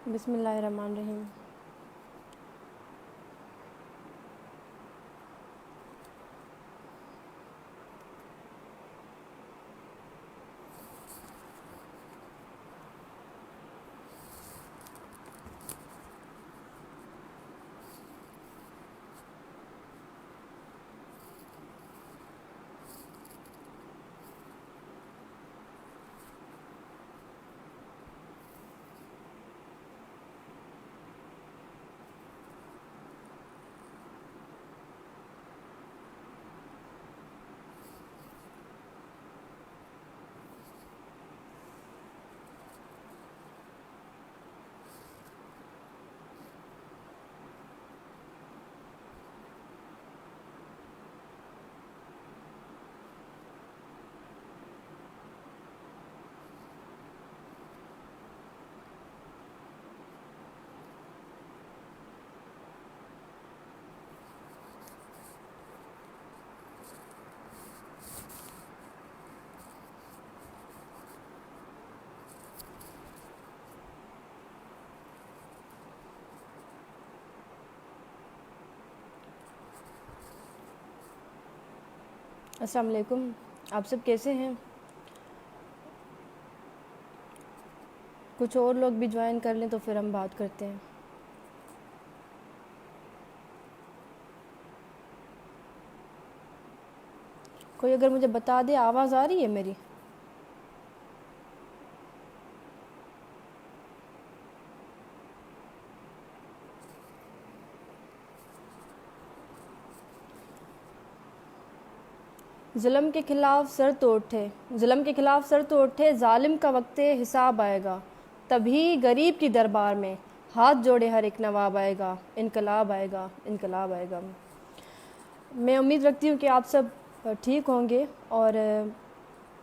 بسم اللہ الرحمن الرحیم۔ السلام علیکم، آپ سب کیسے ہیں؟ کچھ اور لوگ بھی جوائن کر لیں تو پھر ہم بات کرتے ہیں۔ کوئی اگر مجھے بتا دے آواز آ رہی ہے میری؟ ظلم کے خلاف سر تو اٹھے، ظلم کے خلاف سر تو اٹھے، ظالم کا وقت حساب آئے گا، تبھی غریب کی دربار میں ہاتھ جوڑے ہر ایک نواب آئے گا، انقلاب آئے گا، انقلاب آئے گا۔ میں امید رکھتی ہوں کہ آپ سب ٹھیک ہوں گے، اور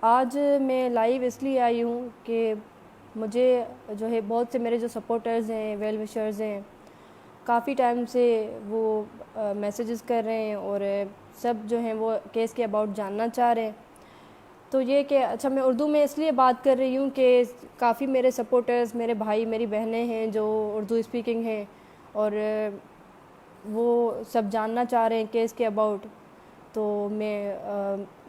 آج میں لائیو اس لیے آئی ہوں کہ مجھے جو ہے بہت سے میرے جو سپورٹرز ہیں، ویل وشرز ہیں، کافی ٹائم سے وہ میسیجز کر رہے ہیں اور سب جو ہیں وہ کیس کے اباؤٹ جاننا چاہ رہے ہیں۔ تو یہ کہ اچھا، میں اردو میں اس لیے بات کر رہی ہوں کہ کافی میرے سپورٹرز، میرے بھائی میری بہنیں ہیں جو اردو اسپیکنگ ہیں، اور وہ سب جاننا چاہ رہے ہیں کیس کے اباؤٹ۔ تو میں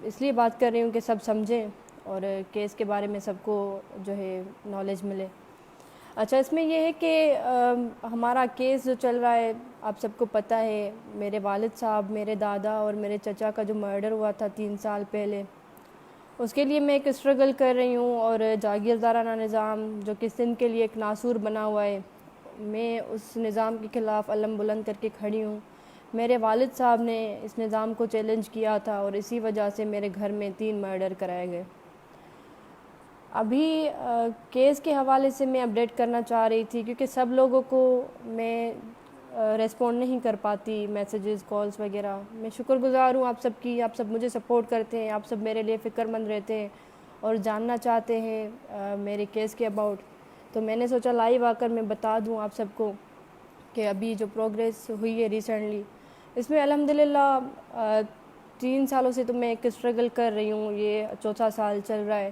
اس لیے بات کر رہی ہوں کہ سب سمجھیں اور کیس کے بارے میں سب کو جو ہے نالج ملے۔ اچھا، اس میں یہ ہے کہ ہمارا کیس جو چل رہا ہے، آپ سب کو پتہ ہے، میرے والد صاحب، میرے دادا اور میرے چچا کا جو مرڈر ہوا تھا 3 سال پہلے، اس کے لیے میں ایک اسٹرگل کر رہی ہوں، اور جاگیردارانہ نظام جو کہ سندھ کے لیے ایک ناسور بنا ہوا ہے، میں اس نظام کے خلاف علم بلند کر کے کھڑی ہوں۔ میرے والد صاحب نے اس نظام کو چیلنج کیا تھا، اور اسی وجہ سے میرے گھر میں 3 مرڈر کرائے گئے۔ ابھی کیس کے حوالے سے میں اپڈیٹ کرنا چاہ رہی تھی، کیونکہ سب لوگوں کو میں ریسپونڈ نہیں کر پاتی، میسیجز، کالز وغیرہ۔ میں شکر گزار ہوں آپ سب کی، آپ سب مجھے سپورٹ کرتے ہیں، آپ سب میرے لیے فکر مند رہتے ہیں اور جاننا چاہتے ہیں میرے کیس کے اباؤٹ۔ تو میں نے سوچا لائیو آ کر میں بتا دوں آپ سب کو کہ ابھی جو پروگریس ہوئی ہے ریسنٹلی، اس میں الحمدللہ 3 سالوں سے تو میں ایک اسٹرگل کر رہی ہوں، یہ 4تھا سال چل رہا ہے،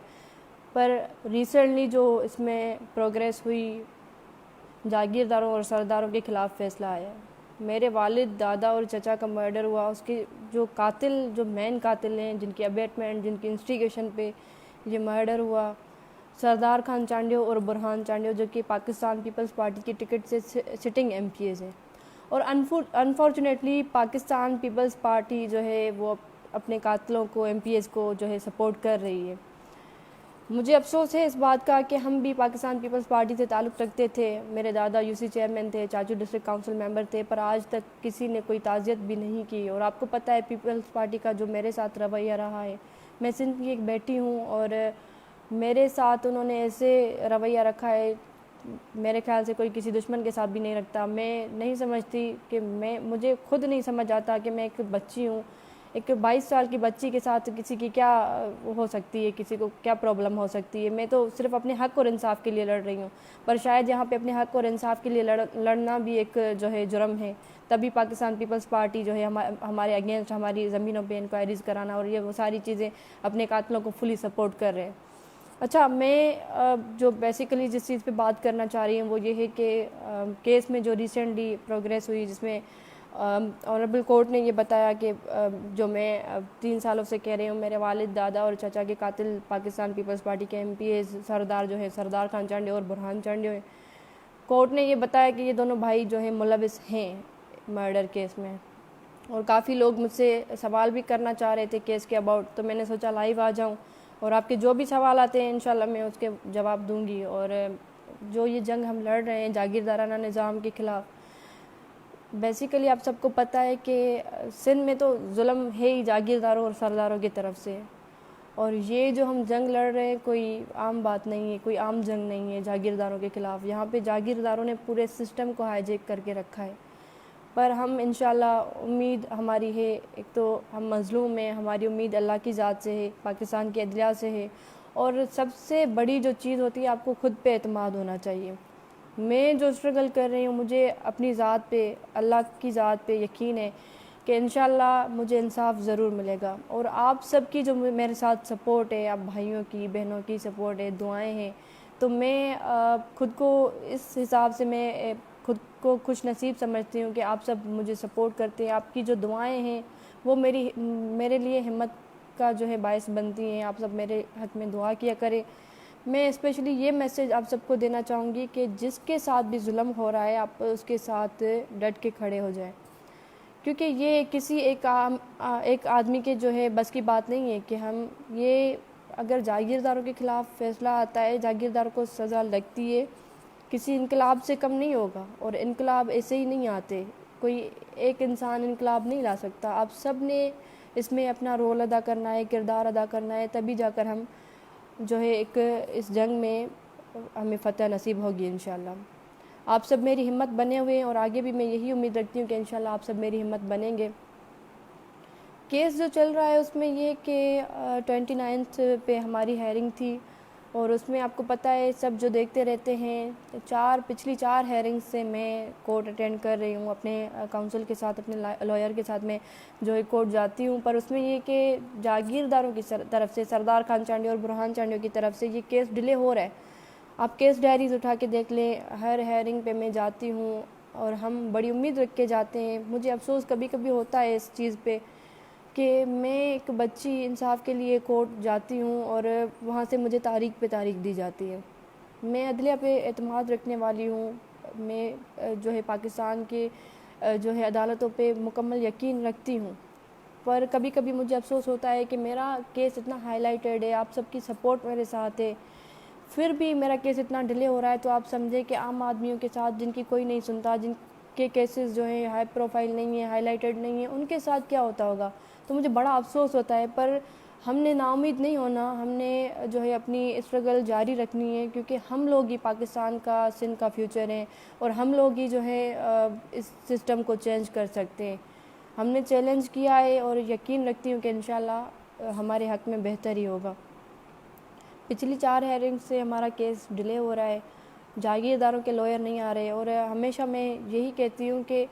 پر ریسنٹلی جو اس میں پروگریس ہوئی، جاگیرداروں اور سرداروں کے خلاف فیصلہ آیا ہے۔ میرے والد، دادا اور چچا کا مرڈر ہوا، اس کے جو قاتل، جو مین قاتل ہیں، جن کی ابیٹمنٹ، جن کی انسٹیگیشن پہ یہ مرڈر ہوا، سردار خان چانڈیو اور برہان چانڈیو، جو کہ پاکستان پیپلز پارٹی کی ٹکٹ سے سٹنگ ایم پی ایز ہیں۔ اور انفارچونیٹلی پاکستان پیپلز پارٹی جو ہے وہ اپنے قاتلوں کو، ایم پی ایز کو جو ہے سپورٹ کر رہی ہے۔ مجھے افسوس ہے اس بات کا کہ ہم بھی پاکستان پیپلز پارٹی سے تعلق رکھتے تھے، میرے دادا یو سی چیئرمین تھے، چاچو ڈسٹرکٹ کونسل ممبر تھے، پر آج تک کسی نے کوئی تعزیت بھی نہیں کی۔ اور آپ کو پتہ ہے پیپلز پارٹی کا جو میرے ساتھ رویہ رہا ہے، میں سندھ کی ایک بیٹی ہوں، اور میرے ساتھ انہوں نے ایسے رویہ رکھا ہے، میرے خیال سے کوئی کسی دشمن کے ساتھ بھی نہیں رکھتا۔ میں نہیں سمجھتی کہ مجھے خود نہیں سمجھ آتا کہ میں ایک بچی ہوں، ایک 22 سال کی بچی کے ساتھ کسی کی کیا ہو سکتی ہے، کسی کو کیا پرابلم ہو سکتی ہے۔ میں تو صرف اپنے حق اور انصاف کے لیے لڑ رہی ہوں، پر شاید یہاں پہ اپنے حق اور انصاف کے لیے لڑنا بھی ایک جو ہے جرم ہے۔ تبھی پاکستان پیپلز پارٹی جو ہے ہمارے اگینسٹ، ہماری زمینوں پہ انکوائریز کرانا اور یہ وہ ساری چیزیں، اپنے قاتلوں کو فلی سپورٹ کر رہے ہیں۔ اچھا، میں جو بیسیکلی جس چیز پہ بات کرنا چاہ رہی ہوں وہ یہ ہے کہ کیس میں جو ریسنٹلی پروگریس ہوئی، جس میں آنریبل کورٹ نے یہ بتایا کہ جو میں 3 سالوں سے کہہ رہی ہوں، میرے والد، دادا اور چچا کے قاتل پاکستان پیپلز پارٹی کے ایم پی اے سردار جو ہے سردار خان چانڈے اور برہان چانڈے ہیں، کورٹ نے یہ بتایا کہ یہ دونوں بھائی جو ہیں ملوث ہیں مرڈر کیس میں. اور کافی لوگ مجھ سے سوال بھی کرنا چاہ رہے تھے کیس کے اباؤٹ، تو میں نے سوچا لائیو آ جاؤں اور آپ کے جو بھی سوال آتے ہیں انشاءاللہ میں اس کے جواب دوں گی. اور جو یہ جنگ ہم لڑ رہے ہیں جاگیردارانہ نظام کے خلاف، بیسیکلی آپ سب کو پتہ ہے کہ سندھ میں تو ظلم ہے ہی جاگیرداروں اور سرداروں کی طرف سے، اور یہ جو ہم جنگ لڑ رہے ہیں کوئی عام بات نہیں ہے، کوئی عام جنگ نہیں ہے جاگیرداروں کے خلاف. یہاں پہ جاگیرداروں نے پورے سسٹم کو ہائیجیک کر کے رکھا ہے. پر ہم انشاءاللہ امید ہماری ہے، ایک تو ہم مظلوم ہیں، ہماری امید اللہ کی ذات سے ہے، پاکستان کی عدلیہ سے ہے، اور سب سے بڑی جو چیز ہوتی ہے آپ کو خود پہ اعتماد ہونا چاہیے. میں جو اسٹرگل کر رہی ہوں مجھے اپنی ذات پہ، اللہ کی ذات پہ یقین ہے کہ انشاءاللہ مجھے انصاف ضرور ملے گا. اور آپ سب کی جو میرے ساتھ سپورٹ ہے، آپ بھائیوں کی، بہنوں کی سپورٹ ہے، دعائیں ہیں، تو میں خود کو اس حساب سے میں خود کو خوش نصیب سمجھتی ہوں کہ آپ سب مجھے سپورٹ کرتے ہیں. آپ کی جو دعائیں ہیں وہ میرے لیے ہمت کا جو ہے باعث بنتی ہیں. آپ سب میرے حق میں دعا کیا کریں. میں اسپیشلی یہ میسیج آپ سب کو دینا چاہوں گی کہ جس کے ساتھ بھی ظلم ہو رہا ہے آپ اس کے ساتھ ڈٹ کے کھڑے ہو جائیں، کیونکہ یہ کسی ایک آدمی کے جو ہے بس کی بات نہیں ہے کہ ہم یہ اگر جاگیرداروں کے خلاف فیصلہ آتا ہے، جاگیرداروں کو سزا لگتی ہے، کسی انقلاب سے کم نہیں ہوگا. اور انقلاب ایسے ہی نہیں آتے، کوئی ایک انسان انقلاب نہیں لا سکتا. آپ سب نے اس میں اپنا رول ادا کرنا ہے، کردار ادا کرنا ہے، تبھی جا کر ہم جو ہے ایک اس جنگ میں ہمیں فتح نصیب ہوگی انشاءاللہ. آپ سب میری ہمت بنے ہوئے ہیں اور آگے بھی میں یہی امید رکھتی ہوں کہ انشاءاللہ آپ سب میری ہمت بنیں گے. کیس جو چل رہا ہے اس میں یہ کہ 29 پہ ہماری ہیئرنگ تھی، اور اس میں آپ کو پتہ ہے سب جو دیکھتے رہتے ہیں، پچھلی 4 ہیئرنگ سے میں کورٹ اٹینڈ کر رہی ہوں اپنے کاؤنسل کے ساتھ، اپنے لائر کے ساتھ میں جو ہے کورٹ جاتی ہوں. پر اس میں یہ کہ جاگیرداروں کی طرف سے، سردار خان چانڈے اور برہان چانڈے کی طرف سے یہ کیس ڈیلے ہو رہا ہے. آپ کیس ڈائریز اٹھا کے دیکھ لیں، ہر ہیئرنگ پہ میں جاتی ہوں اور ہم بڑی امید رکھ کے جاتے ہیں. مجھے افسوس کبھی کبھی ہوتا ہے اس چیز پہ کہ میں ایک بچی انصاف کے لیے کورٹ جاتی ہوں اور وہاں سے مجھے تاریخ پہ تاریخ دی جاتی ہے. میں عدلیہ پہ اعتماد رکھنے والی ہوں، میں جو ہے پاکستان کے جو ہے عدالتوں پہ مکمل یقین رکھتی ہوں. پر کبھی کبھی مجھے افسوس ہوتا ہے کہ میرا کیس اتنا ہائی لائٹڈ ہے، آپ سب کی سپورٹ میرے ساتھ ہے، پھر بھی میرا کیس اتنا ڈیلے ہو رہا ہے. تو آپ سمجھیں کہ عام آدمیوں کے ساتھ جن کی کوئی نہیں سنتا، جن کے کیسز جو ہیں ہائی پروفائل نہیں ہیں، ہائی لائٹڈ نہیں ہیں، ان کے ساتھ کیا ہوتا ہوگا. تو مجھے بڑا افسوس ہوتا ہے. پر ہم نے نا امید نہیں ہونا، ہم نے جو ہے اپنی اسٹرگل جاری رکھنی ہے، کیونکہ ہم لوگ ہی پاکستان کا، سندھ کا فیوچر ہیں، اور ہم لوگ ہی جو ہے اس سسٹم کو چینج کر سکتے ہیں. ہم نے چیلنج کیا ہے اور یقین رکھتی ہوں کہ انشاءاللہ ہمارے حق میں بہتر ہی ہوگا. پچھلی 4 ہیئرنگ سے ہمارا کیس ڈیلے ہو رہا ہے، جاگیرداروں کے لائر نہیں آ رہے. اور ہمیشہ میں یہی کہتی ہوں کہ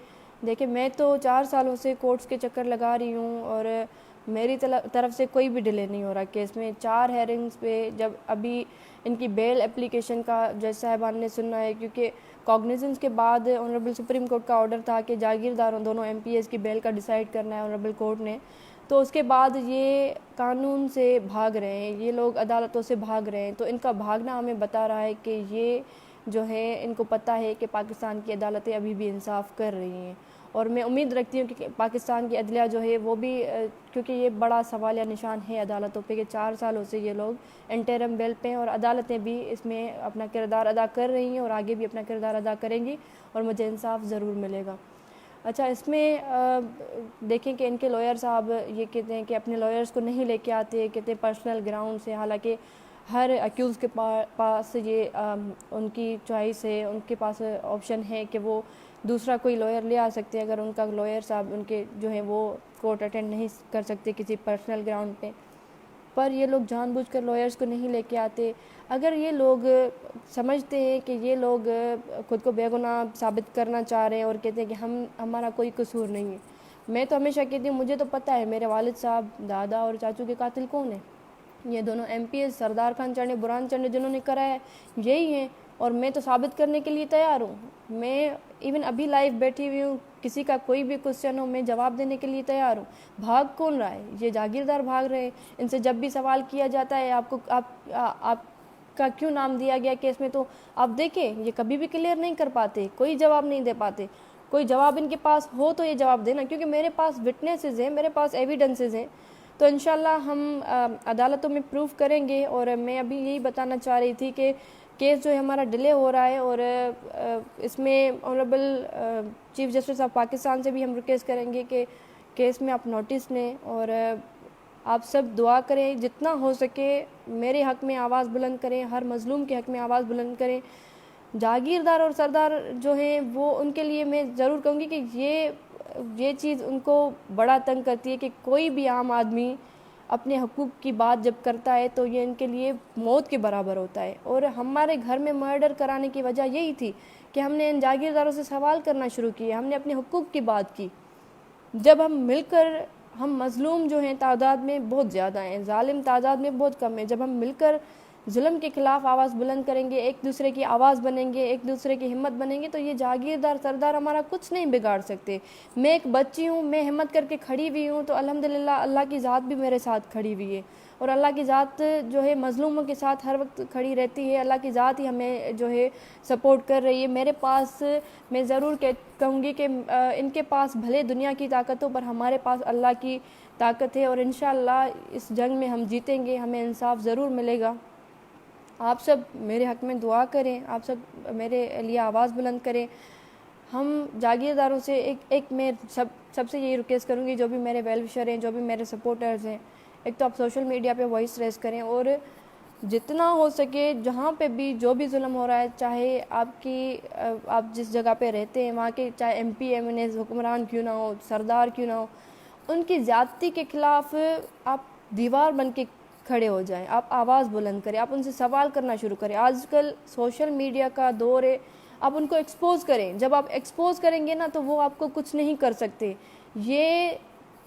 دیکھیں میں تو 4 سالوں سے کورٹس کے چکر لگا رہی ہوں اور میری طرف سے کوئی بھی ڈیلے نہیں ہو رہا کیس میں. 4 ہیئرنگز پہ جب ابھی ان کی بیل اپلیکیشن کا جج صاحبان نے سننا ہے، کیونکہ کاگنیزنس کے بعد آنریبل سپریم کورٹ کا آرڈر تھا کہ جاگیرداروں دونوں ایم پی ایز کی بیل کا ڈیسائیڈ کرنا ہے آنریبل کورٹ نے. تو اس کے بعد یہ قانون سے بھاگ رہے ہیں، یہ لوگ عدالتوں سے بھاگ رہے ہیں. تو ان کا بھاگنا ہمیں بتا رہا ہے کہ یہ جو ہے ان کو پتہ ہے کہ پاکستان کی عدالتیں ابھی بھی انصاف کر رہی ہیں. اور میں امید رکھتی ہوں کہ پاکستان کی عدلیہ جو ہے وہ بھی، کیونکہ یہ بڑا سوالیہ نشان ہے عدالتوں پہ کہ 4 سالوں سے یہ لوگ انٹرم بیل پہ ہیں، اور عدالتیں بھی اس میں اپنا کردار ادا کر رہی ہیں اور آگے بھی اپنا کردار ادا کریں گی، اور مجھے انصاف ضرور ملے گا. اچھا، اس میں دیکھیں کہ ان کے لائر صاحب یہ کہتے ہیں کہ اپنے لائرز کو نہیں لے کے آتے، کہتے ہیں پرسنل گراؤنڈ سے، حالانکہ ہر اکیوز کے پاس یہ ان کی چوائس ہے، ان کے پاس آپشن ہے کہ وہ دوسرا کوئی لائر لے آ سکتے ہیں اگر ان کا لائر صاحب ان کے جو ہے وہ کورٹ اٹینڈ نہیں کر سکتے کسی پرسنل گراؤنڈ پہ. پر یہ لوگ جان بوجھ کر لائرز کو نہیں لے کے آتے. اگر یہ لوگ سمجھتے ہیں کہ یہ لوگ خود کو بے گناہ ثابت کرنا چاہ رہے ہیں اور کہتے ہیں کہ ہمارا کوئی قصور نہیں ہے، میں تو ہمیشہ کہتی ہوں مجھے تو پتہ ہے میرے والد صاحب، دادا اور چاچو کے قاتل کون ہیں. یہ دونوں M P S Sardar Khan چڑھے برہان چڑھے جنہوں نے کرا ہے یہی ہیں، اور میں تو ثابت کرنے کے لیے تیار ہوں. میں ایون ابھی لائیو بیٹھی ہوئی ہوں، کسی کا کوئی بھی کوشچن ہو میں جواب دینے کے لیے تیار ہوں. بھاگ کون رہا ہے؟ یہ جاگیردار بھاگ رہے ہیں. ان سے جب بھی سوال کیا جاتا ہے آپ کا کیوں نام دیا گیا کیس میں، تو آپ دیکھیں یہ کبھی بھی کلیئر نہیں کر پاتے، کوئی جواب نہیں دے پاتے. کوئی جواب ان کے پاس ہو تو یہ جواب دینا، کیونکہ میرے پاس وٹنسز ہیں، میرے پاس ایویڈنسز ہیں. تو انشاءاللہ ہم عدالتوں میں پروف کریں گے. اور میں ابھی یہی بتانا چاہ رہی تھی کہ کیس جو ہے ہمارا ڈیلے ہو رہا ہے، اور اس میں honourable chief justice of Pakistan سے بھی ہم ریکویسٹ کریں گے کہ کیس میں آپ نوٹس لیں، اور آپ سب دعا کریں، جتنا ہو سکے میرے حق میں آواز بلند کریں، ہر مظلوم کے حق میں آواز بلند کریں. جاگیردار اور سردار جو ہیں وہ ان کے لیے میں ضرور کہوں گی کہ یہ چیز ان کو بڑا تنگ کرتی ہے کہ کوئی بھی عام آدمی اپنے حقوق کی بات جب کرتا ہے تو یہ ان کے لیے موت کے برابر ہوتا ہے. اور ہمارے گھر میں مرڈر کرانے کی وجہ یہی تھی کہ ہم نے ان جاگیرداروں سے سوال کرنا شروع کیے، ہم نے اپنے حقوق کی بات کی. جب ہم مل کر، ہم مظلوم جو ہیں تعداد میں بہت زیادہ ہیں، ظالم تعداد میں بہت کم ہیں، جب ہم مل کر ظلم کے خلاف آواز بلند کریں گے، ایک دوسرے کی آواز بنیں گے، ایک دوسرے کی ہمت بنیں گے، تو یہ جاگیردار سردار ہمارا کچھ نہیں بگاڑ سکتے. میں ایک بچی ہوں، میں ہمت کر کے کھڑی ہوئی ہوں، تو الحمدللہ اللہ کی ذات بھی میرے ساتھ کھڑی ہوئی ہے. اور اللہ کی ذات جو ہے مظلوموں کے ساتھ ہر وقت کھڑی رہتی ہے. اللہ کی ذات ہی ہمیں جو ہے سپورٹ کر رہی ہے. میرے پاس، میں ضرور کہوں گی کہ ان کے پاس بھلے دنیا کی طاقتوں پر ہمارے پاس اللہ کی طاقت ہے، اور انشاءاللہ اس جنگ میں ہم جیتیں گے، ہمیں انصاف ضرور ملے گا. آپ سب میرے حق میں دعا کریں، آپ سب میرے لیے آواز بلند کریں. ہم جاگیرداروں سے ایک میں سب سے یہی ریکویسٹ کروں گی، جو بھی میرے ویل وشر ہیں، جو بھی میرے سپورٹرز ہیں، ایک تو آپ سوشل میڈیا پہ وائس ریز کریں، اور جتنا ہو سکے جہاں پہ بھی جو بھی ظلم ہو رہا ہے، چاہے آپ جس جگہ پہ رہتے ہیں وہاں کے چاہے ایم پی ایم این اے حکمران کیوں نہ ہو، سردار کیوں نہ ہو، ان کی زیادتی کے خلاف آپ دیوار بن کے کھڑے ہو جائیں، آپ آواز بلند کریں، آپ ان سے سوال کرنا شروع کریں. آج کل سوشل میڈیا کا دور ہے، آپ ان کو ایکسپوز کریں. جب آپ ایکسپوز کریں گے نا تو وہ آپ کو کچھ نہیں کر سکتے. یہ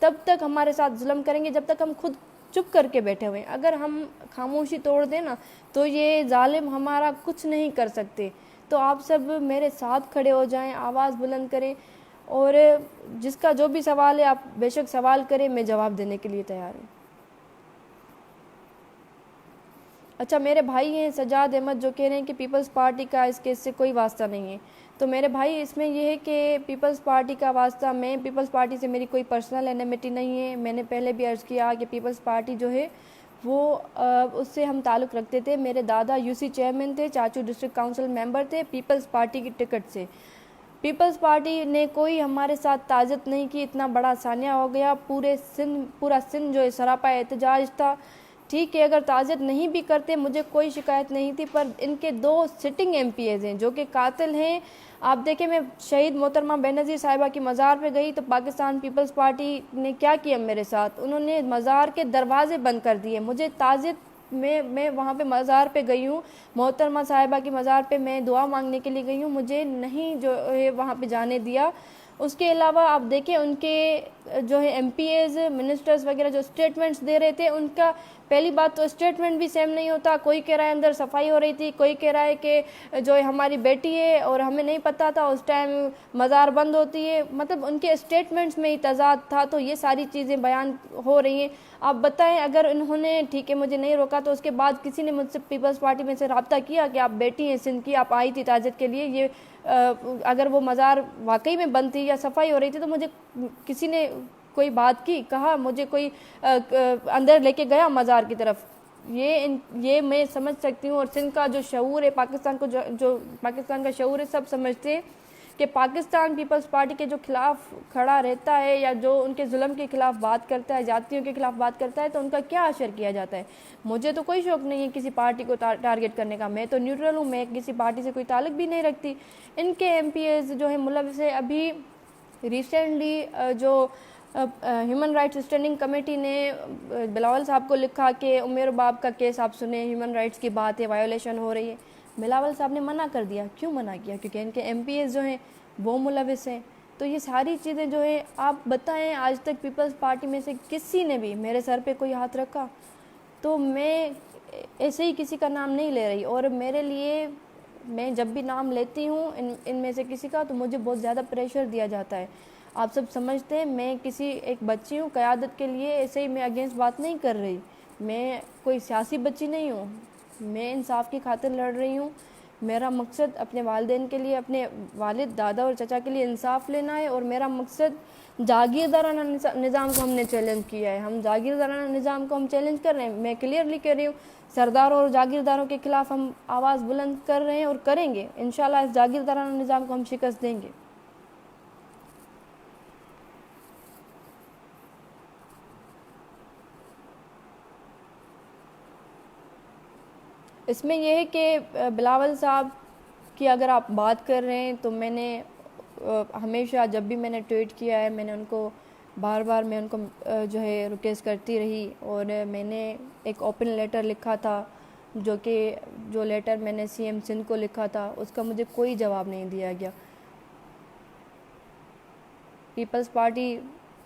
تب تک ہمارے ساتھ ظلم کریں گے جب تک ہم خود چپ کر کے بیٹھے ہوئے ہیں. اگر ہم خاموشی توڑ دیں نا تو یہ ظالم ہمارا کچھ نہیں کر سکتے. تو آپ سب میرے ساتھ کھڑے ہو جائیں، آواز بلند کریں، اور جس کا جو بھی سوال ہے آپ بے شک سوال کریں، میں جواب دینے کے لیے تیار ہوں. اچھا، میرے بھائی ہیں سجاد احمد جو کہہ رہے ہیں کہ پیپلز پارٹی کا اس کیس سے کوئی واسطہ نہیں ہے. تو میرے بھائی اس میں یہ ہے کہ پیپلز پارٹی کا واسطہ، میں پیپلز پارٹی سے میری کوئی پرسنل اینیمیٹی نہیں ہے. میں نے پہلے بھی عرض کیا کہ پیپلز پارٹی جو ہے وہ اس سے ہم تعلق رکھتے تھے. میرے دادا یو سی چیئرمین تھے، چاچو ڈسٹرکٹ کاؤنسل ممبر تھے پیپلز پارٹی کی ٹکٹ سے. پیپلز پارٹی نے کوئی ہمارے ساتھ تعزیت نہیں کی. اتنا بڑا سانحہ ہو گیا، پورا سندھ جو ہے سراپا احتجاج تھا. ٹھیک ہے، اگر تعزیت نہیں بھی کرتے مجھے کوئی شکایت نہیں تھی، پر ان کے 2 سٹنگ ایم پی ایز ہیں جو کہ قاتل ہیں. آپ دیکھیں، میں شہید محترمہ بینظیر صاحبہ کی مزار پہ گئی تو پاکستان پیپلز پارٹی نے کیا کیا میرے ساتھ، انہوں نے مزار کے دروازے بند کر دیے. مجھے تعزیت میں وہاں پہ مزار پہ گئی ہوں، محترمہ صاحبہ کی مزار پہ میں دعا مانگنے کے لیے گئی ہوں، مجھے نہیں جو ہے وہاں پہ جانے دیا. اس کے علاوہ آپ دیکھیں ان کے جو ہے ایم پی ایز منسٹرز وغیرہ جو اسٹیٹمنٹس دے رہے تھے، ان کا پہلی بات تو اسٹیٹمنٹ بھی سیم نہیں ہوتا. کوئی کہہ رہا ہے اندر صفائی ہو رہی تھی، کوئی کہہ رہا ہے کہ جو ہے ہماری بیٹی ہے اور ہمیں نہیں پتہ تھا اس ٹائم مزار بند ہوتی ہے. مطلب ان کے اسٹیٹمنٹس میں ہی تضاد تھا. تو یہ ساری چیزیں بیان ہو رہی ہیں. آپ بتائیں، اگر انہوں نے ٹھیک ہے مجھے نہیں روکا تو اس کے بعد کسی نے مجھ سے پیپلز پارٹی میں سے رابطہ کیا کہ آپ بیٹی ہیں سندھ کی، آپ آئی تھی تعزیت کے لیے، یہ اگر وہ مزار واقعی میں بند تھی یا صفائی ہو رہی تھی تو مجھے کسی نے کوئی بات کی، کہا مجھے کوئی اندر لے کے گیا مزار کی طرف؟ یہ میں سمجھ سکتی ہوں. اور سندھ کا جو شعور ہے، پاکستان کو جو پاکستان کا شعور ہے، سب سمجھتے ہیں کہ پاکستان پیپلز پارٹی کے جو خلاف کھڑا رہتا ہے یا جو ان کے ظلم کے خلاف بات کرتا ہے، جاتیوں کے خلاف بات کرتا ہے، تو ان کا کیا اشر کیا جاتا ہے. مجھے تو کوئی شوق نہیں ہے کسی پارٹی کو ٹارگٹ کرنے کا. میں تو نیوٹرل ہوں، میں کسی پارٹی سے کوئی تعلق بھی نہیں رکھتی. ان کے ایم پی ایز جو ہیں ملوث ہیں. ابھی ریسنٹلی جو ہیومن رائٹس اسٹینڈنگ کمیٹی نے بلاول صاحب کو لکھا کہ عمیر باب کا کیس آپ سنیں، ہیومن رائٹس کی بات ہے، وائیولیشن ہو رہی ہے. بلاول صاحب نے منع کر دیا. کیوں منع کیا؟ کیونکہ ان کے ایم پی ایز جو ہیں وہ ملوث ہیں. تو یہ ساری چیزیں جو ہیں، آپ بتائیں آج تک پیپلز پارٹی میں سے کسی نے بھی میرے سر پہ کوئی ہاتھ رکھا؟ تو میں ایسے ہی کسی کا نام نہیں لے رہی، اور میرے لیے میں جب بھی نام لیتی ہوں ان میں سے کسی کا تو مجھے بہت زیادہ پریشر دیا جاتا ہے. آپ سب سمجھتے ہیں میں کسی ایک بچی ہوں قیادت کے لیے، ایسے ہی میں اگینسٹ بات نہیں کر رہی. میں کوئی سیاسی بچی نہیں ہوں، میں انصاف کی خاطر لڑ رہی ہوں. میرا مقصد اپنے والدین کے لیے، اپنے والد دادا اور چچا کے لیے انصاف لینا ہے، اور میرا مقصد جاگیردارانہ نظام کو ہم نے چیلنج کیا ہے. ہم جاگیردارانہ نظام کو ہم چیلنج کر رہے ہیں. میں کلیئرلی کہہ رہی ہوں، سرداروں اور جاگیرداروں کے خلاف ہم آواز بلند کر رہے ہیں اور کریں گے. انشاءاللہ اس جاگیردارانہ نظام کو ہم شکست دیں گے. اس میں یہ ہے کہ بلاول صاحب کی اگر آپ بات کر رہے ہیں تو میں نے ہمیشہ جب بھی میں نے ٹویٹ کیا ہے، میں نے ان کو بار بار میں ان کو جو ہے ریکویسٹ کرتی رہی، اور میں نے ایک اوپن لیٹر لکھا تھا، جو لیٹر میں نے سی ایم سندھ کو لکھا تھا اس کا مجھے کوئی جواب نہیں دیا گیا. پیپلز پارٹی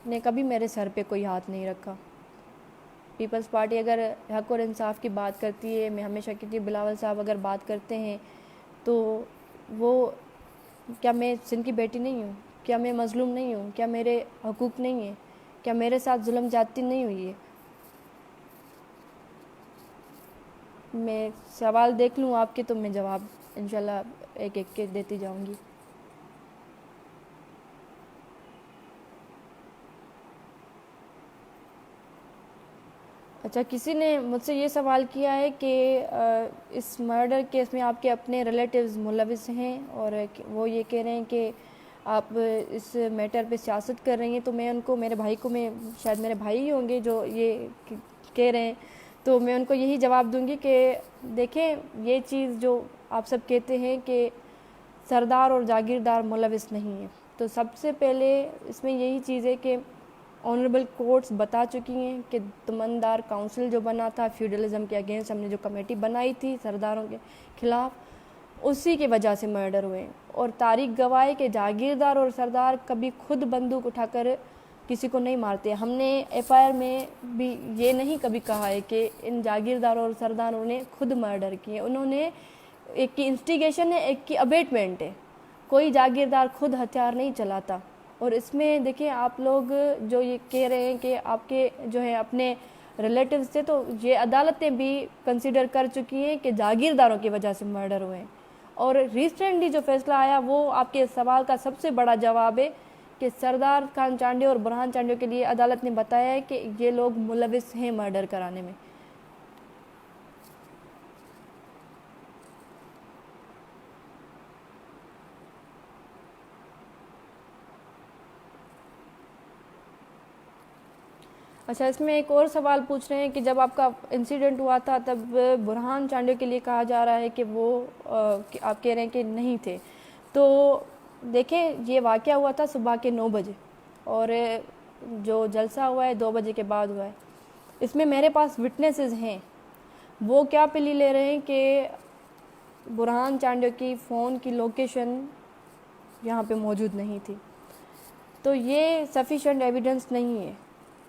نے کبھی میرے سر پہ کوئی ہاتھ نہیں رکھا. پیپلز پارٹی اگر حق اور انصاف کی بات کرتی ہے، میں ہمیشہ کہتی ہوں بلاول صاحب اگر بات کرتے ہیں تو وہ، کیا میں سندھ کی بیٹی نہیں ہوں؟ کیا میں مظلوم نہیں ہوں؟ کیا میرے حقوق نہیں ہیں؟ کیا میرے ساتھ ظلم زیادتی نہیں ہوئی ہے؟ میں سوال دیکھ لوں آپ کے تو میں جواب انشاءاللہ ایک ایک کے دیتی جاؤں گی. اچھا، کسی نے مجھ سے یہ سوال کیا ہے کہ اس مرڈر کیس میں آپ کے اپنے ریلیٹیوز ملوث ہیں، اور وہ یہ کہہ رہے ہیں کہ آپ اس میٹر پہ سیاست کر رہی ہیں. تو میں ان کو، میرے بھائی کو، میں شاید میرے بھائی ہی ہوں گے جو یہ کہہ رہے ہیں، تو میں ان کو یہی جواب دوں گی کہ دیکھیں، یہ چیز جو آپ سب کہتے ہیں کہ سردار اور جاگیردار ملوث نہیں ہیں، تو سب سے پہلے اس میں یہی چیز ہے کہ آنریبل کورٹس بتا چکی ہیں کہ تمندار کونسل جو بنا تھا فیوڈلزم کے اگینسٹ، ہم نے جو کمیٹی بنائی تھی سرداروں کے خلاف، اسی کی وجہ سے مرڈر ہوئے. اور تاریخ گواہ ہے کہ جاگیردار اور سردار کبھی خود بندوق اٹھا کر کسی کو نہیں مارتے. ہم نے ایف آئی آر میں بھی یہ نہیں کبھی کہا ہے کہ ان جاگیرداروں اور سرداروں نے خود مرڈر کیے. انہوں نے، ایک کی انسٹیگیشن ہے، ایک کی ابیٹمنٹ ہے. کوئی جاگیردار خود ہتھیار نہیں چلاتا. اور اس میں دیکھیں، آپ لوگ جو یہ کہہ رہے ہیں کہ آپ کے جو ہے اپنے ریلیٹیوز سے، تو یہ عدالتیں بھی کنسیڈر کر چکی ہیں کہ جاگیرداروں کی وجہ سے مرڈر ہوئے ہیں. اور ریسنٹلی جو فیصلہ آیا وہ آپ کے سوال کا سب سے بڑا جواب ہے کہ سردار خان چانڈیو اور برہان چانڈیو کے لیے عدالت نے بتایا ہے کہ یہ لوگ ملوث ہیں مرڈر کرانے میں. اچھا، اس میں ایک اور سوال پوچھ رہے ہیں کہ جب آپ کا انسیڈنٹ ہوا تھا تب برہان چانڈیو کے لیے کہا جا رہا ہے کہ وہ آپ کہہ رہے ہیں کہ نہیں تھے. تو دیکھیں، یہ واقعہ ہوا تھا صبح کے 9 بجے، اور جو جلسہ ہوا ہے 2 بجے کے بعد ہوا ہے. اس میں میرے پاس وٹنسز ہیں، وہ کیا پلی لے رہے ہیں کہ برہان چانڈیو کی فون کی لوکیشن یہاں پہ موجود نہیں تھی. تو یہ سفیشینٹ ایویڈنس نہیں ہے.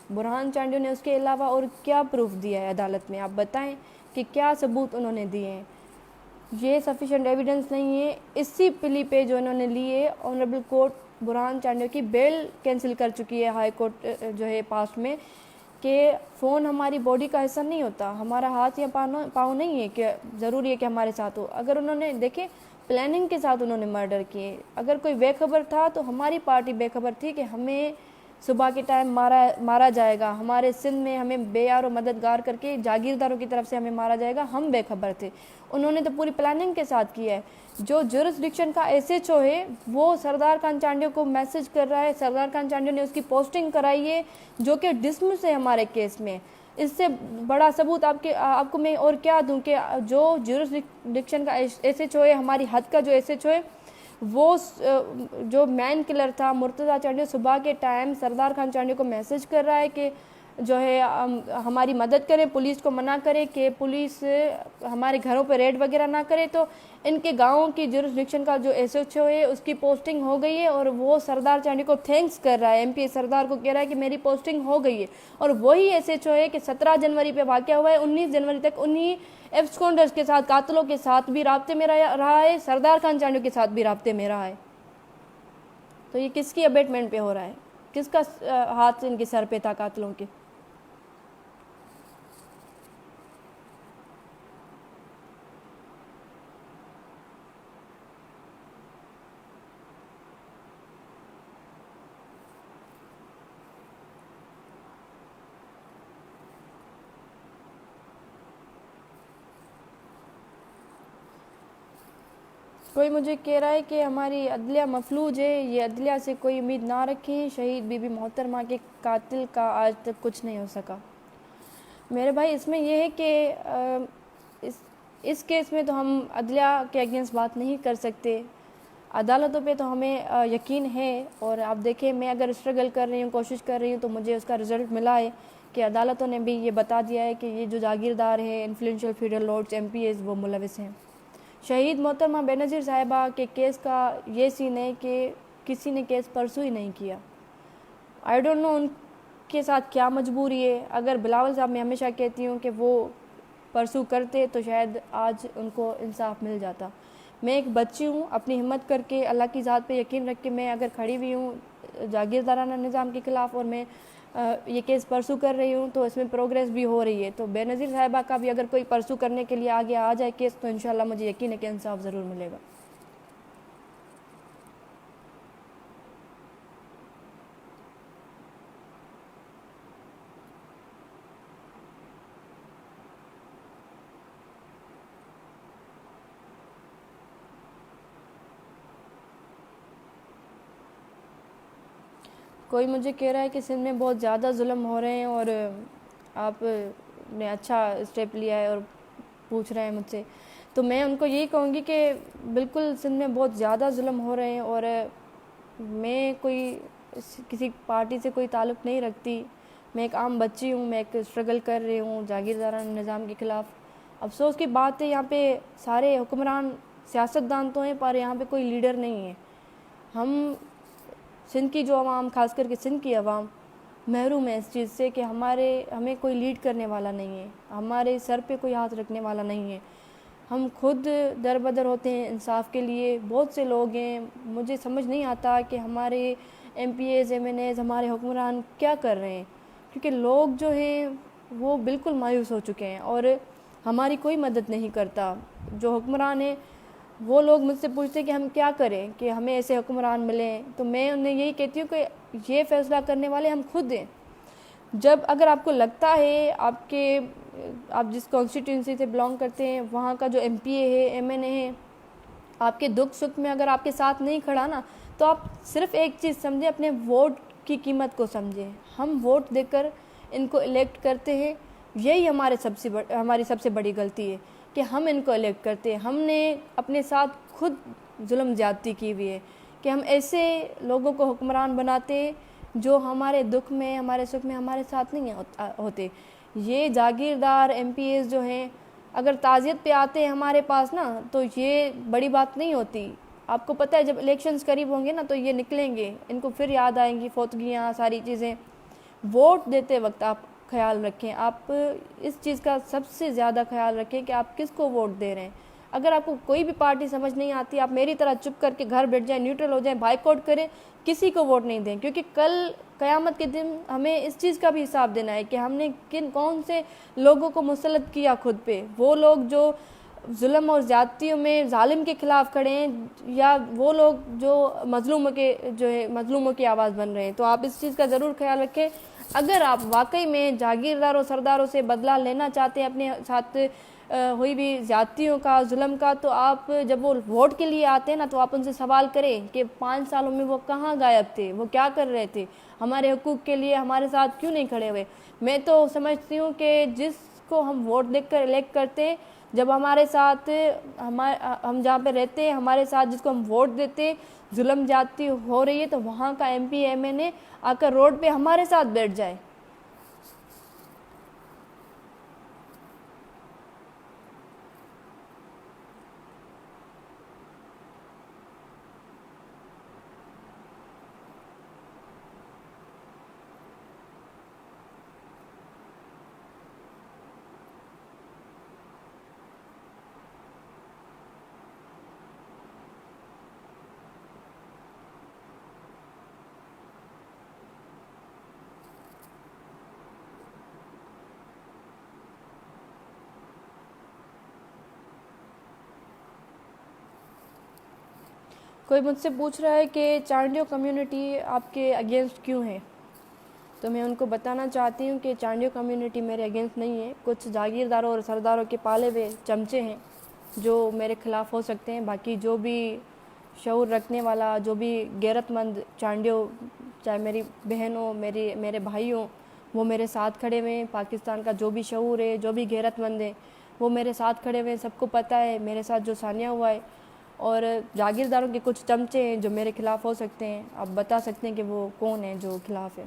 برہان چانڈیو نے اس کے علاوہ اور کیا پروف دیا ہے عدالت میں؟ آپ بتائیں کہ کیا ثبوت انہوں نے دیے ہیں. یہ سفیشینٹ ایویڈنس نہیں ہے. اسی پلی پہ جو انہوں نے لیے، آنریبل کورٹ برہان چانڈیو کی بیل کینسل کر چکی ہے، ہائی کورٹ جو ہے پاسٹ میں، کہ فون ہماری باڈی کا حصہ نہیں ہوتا، ہمارا ہاتھ یا پاؤں نہیں ہے کہ ضروری ہے کہ ہمارے ساتھ ہو. اگر انہوں نے، دیکھیں، پلاننگ کے ساتھ انہوں نے مرڈر کیے. اگر کوئی بے خبر تھا تو ہماری پارٹی بے خبر تھی کہ ہمیں صبح کے ٹائم مارا جائے گا، ہمارے سندھ میں ہمیں بے یار و مددگار کر کے جاگیرداروں کی طرف سے ہمیں مارا جائے گا. ہم بے خبر تھے. انہوں نے تو پوری پلاننگ کے ساتھ کیا ہے. جو جورسڈکشن کا ایس ایچ او ہے وہ سردار خان چانڈیو کو میسج کر رہا ہے. سردار خان چانڈیو نے اس کی پوسٹنگ کرائی ہے جو کہ ڈسمس ہے ہمارے کیس میں. اس سے بڑا ثبوت آپ کو میں اور کیا دوں کہ جو جورسڈکشن کا ایس ایچ او ہے، ہماری حد کا جو ایس ایچ او ہے، وہ جو مین کلر تھا مرتضیٰ چانڈیو، صبح کے ٹائم سردار خان چانڈیو کو میسج کر رہا ہے کہ جو ہے ہماری مدد کرے، پولیس کو منع کرے کہ پولیس ہمارے گھروں پہ ریڈ وغیرہ نہ کرے. تو ان کے گاؤں کی جورسڈکشن کا جو ایس ایچ او ہے اس کی پوسٹنگ ہو گئی ہے اور وہ سردار چانڈی کو تھینکس کر رہا ہے، ایم پی سردار کو کہہ رہا ہے کہ میری پوسٹنگ ہو گئی ہے. اور وہی ایس ایچ او ہے کہ 17 جنوری پہ واقعہ ہوا ہے، 19 جنوری تک انہی ایبسکونڈرز کے ساتھ، قاتلوں کے ساتھ بھی رابطے میں رہا ہے، سردار خان چانڈی کے ساتھ بھی رابطے میں رہا ہے. تو یہ کس کی ابیٹمنٹ پہ ہو رہا ہے؟ کس کا ہاتھ ان کے سر پہ تھا قاتلوں کے؟ کوئی مجھے کہہ رہا ہے کہ ہماری عدلیہ مفلوج ہے، یہ عدلیہ سے کوئی امید نہ رکھیں، شہید بی بی محترمہ کے قاتل کا آج تک کچھ نہیں ہو سکا. میرے بھائی اس میں یہ ہے کہ اس کیس میں تو ہم عدلیہ کے اگینسٹ بات نہیں کر سکتے. عدالتوں پہ تو ہمیں یقین ہے، اور آپ دیکھیں میں اگر اسٹرگل کر رہی ہوں، کوشش کر رہی ہوں، تو مجھے اس کا رزلٹ ملا ہے کہ عدالتوں نے بھی یہ بتا دیا ہے کہ یہ جو جاگیردار ہیں، influential feudal lords, MPs, وہ ملوث ہیں. شہید محترمہ بے نظیر صاحبہ کے کیس کا یہ سین ہے کہ کسی نے کیس پرسو ہی نہیں کیا. آئی ڈونٹ نو ان کے ساتھ کیا مجبوری ہے. اگر بلاول صاحب، میں ہمیشہ کہتی ہوں کہ وہ پرسو کرتے تو شاید آج ان کو انصاف مل جاتا. میں ایک بچی ہوں، اپنی ہمت کر کے اللہ کی ذات پہ یقین رکھ کے میں اگر کھڑی ہوئی ہوں جاگیردارانہ نظام کے خلاف، اور میں یہ کیس پرسو کر رہی ہوں، تو اس میں پروگریس بھی ہو رہی ہے. تو بے نظیر صاحبہ کا بھی اگر کوئی پرسو کرنے کے لیے آگے آ جائے کیس، تو انشاءاللہ مجھے یقین ہے کہ انصاف ضرور ملے گا. کوئی مجھے کہہ رہا ہے کہ سندھ میں بہت زیادہ ظلم ہو رہے ہیں، اور آپ نے اچھا اسٹیپ لیا ہے اور پوچھ رہے ہیں مجھ سے. تو میں ان کو یہی کہوں گی کہ بالکل سندھ میں بہت زیادہ ظلم ہو رہے ہیں، اور میں کوئی کسی پارٹی سے کوئی تعلق نہیں رکھتی. میں ایک عام بچی ہوں، میں ایک اسٹرگل کر رہی ہوں جاگیردارانہ نظام کے خلاف. افسوس کی بات ہے، یہاں پہ سارے حکمران سیاستدان تو ہیں، پر یہاں پہ کوئی لیڈر نہیں ہے. ہم سندھ کی جو عوام، خاص کر کے سندھ کی عوام، محروم ہے اس چیز سے کہ ہمیں کوئی لیڈ کرنے والا نہیں ہے، ہمارے سر پہ کوئی ہاتھ رکھنے والا نہیں ہے. ہم خود در بدر ہوتے ہیں انصاف کے لیے. بہت سے لوگ ہیں، مجھے سمجھ نہیں آتا کہ ہمارے MPs, MNAs, ہمارے حکمران کیا کر رہے ہیں، کیونکہ لوگ جو ہیں وہ بالکل مایوس ہو چکے ہیں اور ہماری کوئی مدد نہیں کرتا. جو حکمران ہیں وہ لوگ مجھ سے پوچھتے کہ ہم کیا کریں کہ ہمیں ایسے حکمران ملیں، تو میں انہیں یہی کہتی ہوں کہ یہ فیصلہ کرنے والے ہم خود ہیں. اگر آپ کو لگتا ہے آپ جس کانسٹیٹیوئنسی سے بلانگ کرتے ہیں، وہاں کا جو ایم پی اے ہے، ایم این اے ہے، آپ کے دکھ سکھ میں اگر آپ کے ساتھ نہیں کھڑا نا، تو آپ صرف ایک چیز سمجھیں، اپنے ووٹ کی قیمت کو سمجھیں. ہم ووٹ دے کر ان کو الیکٹ کرتے ہیں، یہی ہماری سب سے بڑی غلطی ہے کہ ہم ان کو الیکٹ کرتے ہیں. ہم نے اپنے ساتھ خود ظلم زیادتی کی ہوئی ہے کہ ہم ایسے لوگوں کو حکمران بناتے ہیں جو ہمارے دکھ میں، ہمارے سکھ میں ہمارے ساتھ نہیں ہوتے. یہ جاگیردار ایم پی ایز جو ہیں، اگر تعزیت پہ آتے ہیں ہمارے پاس نا، تو یہ بڑی بات نہیں ہوتی. آپ کو پتہ ہے جب الیکشنز قریب ہوں گے نا، تو یہ نکلیں گے، ان کو پھر یاد آئیں گی فوتگیاں، ساری چیزیں. ووٹ دیتے وقت آپ خیال رکھیں، آپ اس چیز کا سب سے زیادہ خیال رکھیں کہ آپ کس کو ووٹ دے رہے ہیں. اگر آپ کو کوئی بھی پارٹی سمجھ نہیں آتی، آپ میری طرح چپ کر کے گھر بیٹھ جائیں، نیوٹرل ہو جائیں، بائیکاٹ کریں، کسی کو ووٹ نہیں دیں. کیونکہ کل قیامت کے دن ہمیں اس چیز کا بھی حساب دینا ہے کہ ہم نے کون سے لوگوں کو مسلط کیا خود پہ. وہ لوگ جو ظلم اور زیادتیوں میں ظالم کے خلاف کھڑے ہیں، یا وہ لوگ جو مظلوموں کی آواز بن رہے ہیں. تو آپ اس چیز کا ضرور خیال رکھیں. اگر آپ واقعی میں جاگیرداروں، سرداروں سے بدلہ لینا چاہتے ہیں اپنے ساتھ ہوئی بھی زیادتیوں کا، ظلم کا، تو آپ جب وہ ووٹ کے لیے آتے ہیں نا، تو آپ ان سے سوال کریں کہ 5 سالوں میں وہ کہاں غائب تھے، وہ کیا کر رہے تھے، ہمارے حقوق کے لیے ہمارے ساتھ کیوں نہیں کھڑے ہوئے. میں تو سمجھتی ہوں کہ جس کو ہم ووٹ دے کر الیکٹ کرتے ہیں، جب ہمارے ساتھ ہم جہاں پہ رہتے ہیں، ہمارے ساتھ جس کو ہم ووٹ دیتے، ظلم زیادتی ہو رہی ہے، تو وہاں کا ایم پی ایم این اے آ کر روڈ پہ ہمارے ساتھ بیٹھ جائے. کوئی مجھ سے پوچھ رہا ہے کہ چانڈیو کمیونٹی آپ کے اگینسٹ کیوں ہے؟ تو میں ان کو بتانا چاہتی ہوں کہ چانڈیو کمیونٹی میرے اگینسٹ نہیں ہے. کچھ جاگیرداروں اور سرداروں کے پالے ہوئے چمچے ہیں جو میرے خلاف ہو سکتے ہیں. باقی جو بھی شعور رکھنے والا، جو بھی غیرت مند چانڈیو، چاہے میری بہن ہو، میرے بھائی ہوں، وہ میرے ساتھ کھڑے ہوئے ہیں. پاکستان کا جو بھی شعور ہے، جو بھی غیرت مند ہے، وہ میرے ساتھ کھڑے ہوئے ہیں. سب کو پتہ ہے میرے ساتھ جو ثانیہ ہوا ہے. اور جاگیرداروں کے کچھ چمچے ہیں جو میرے خلاف ہو سکتے ہیں. آپ بتا سکتے ہیں کہ وہ کون ہیں جو خلاف ہے.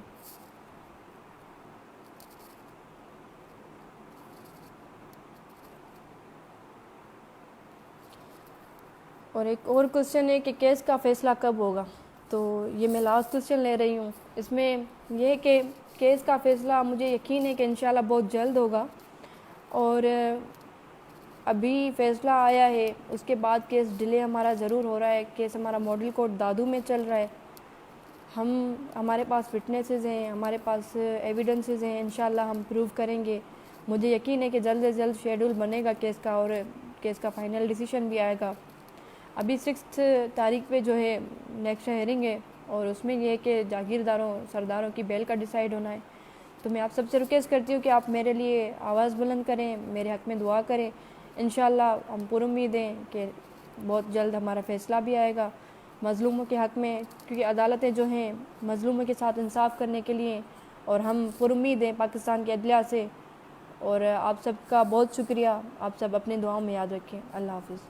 اور ایک اور کوشچن ہے کہ کیس کا فیصلہ کب ہوگا؟ تو یہ میں لاسٹ کوشچن لے رہی ہوں. اس میں یہ ہے کہ کیس کا فیصلہ مجھے یقین ہے کہ انشاءاللہ بہت جلد ہوگا. اور ابھی فیصلہ آیا ہے، اس کے بعد کیس ڈیلے ہمارا ضرور ہو رہا ہے. کیس ہمارا ماڈل کورٹ دادو میں چل رہا ہے. ہمارے پاس وٹنسز ہیں، ہمارے پاس ایویڈنسز ہیں. انشاءاللہ ہم پروو کریں گے. مجھے یقین ہے کہ جلد سے جلد شیڈول بنے گا کیس کا، اور کیس کا فائنل ڈیسیشن بھی آئے گا. ابھی 6 تاریخ پہ جو ہے نیکسٹ ہیئرنگ ہے، اور اس میں یہ ہے کہ جاگیرداروں سرداروں کی بیل کا ڈیسائیڈ ہونا ہے. تو میں آپ سب سے ریکویسٹ کرتی ہوں کہ آپ میرے لیے آواز بلند کریں، میرے حق میں دعا کریں. انشاءاللہ ہم پر امید ہیں کہ بہت جلد ہمارا فیصلہ بھی آئے گا مظلوموں کے حق میں، کیونکہ عدالتیں جو ہیں مظلوموں کے ساتھ انصاف کرنے کے لیے. اور ہم پر امید ہیں پاکستان کے عدلیہ سے. اور آپ سب کا بہت شکریہ. آپ سب اپنے دعاؤں میں یاد رکھیں. اللہ حافظ.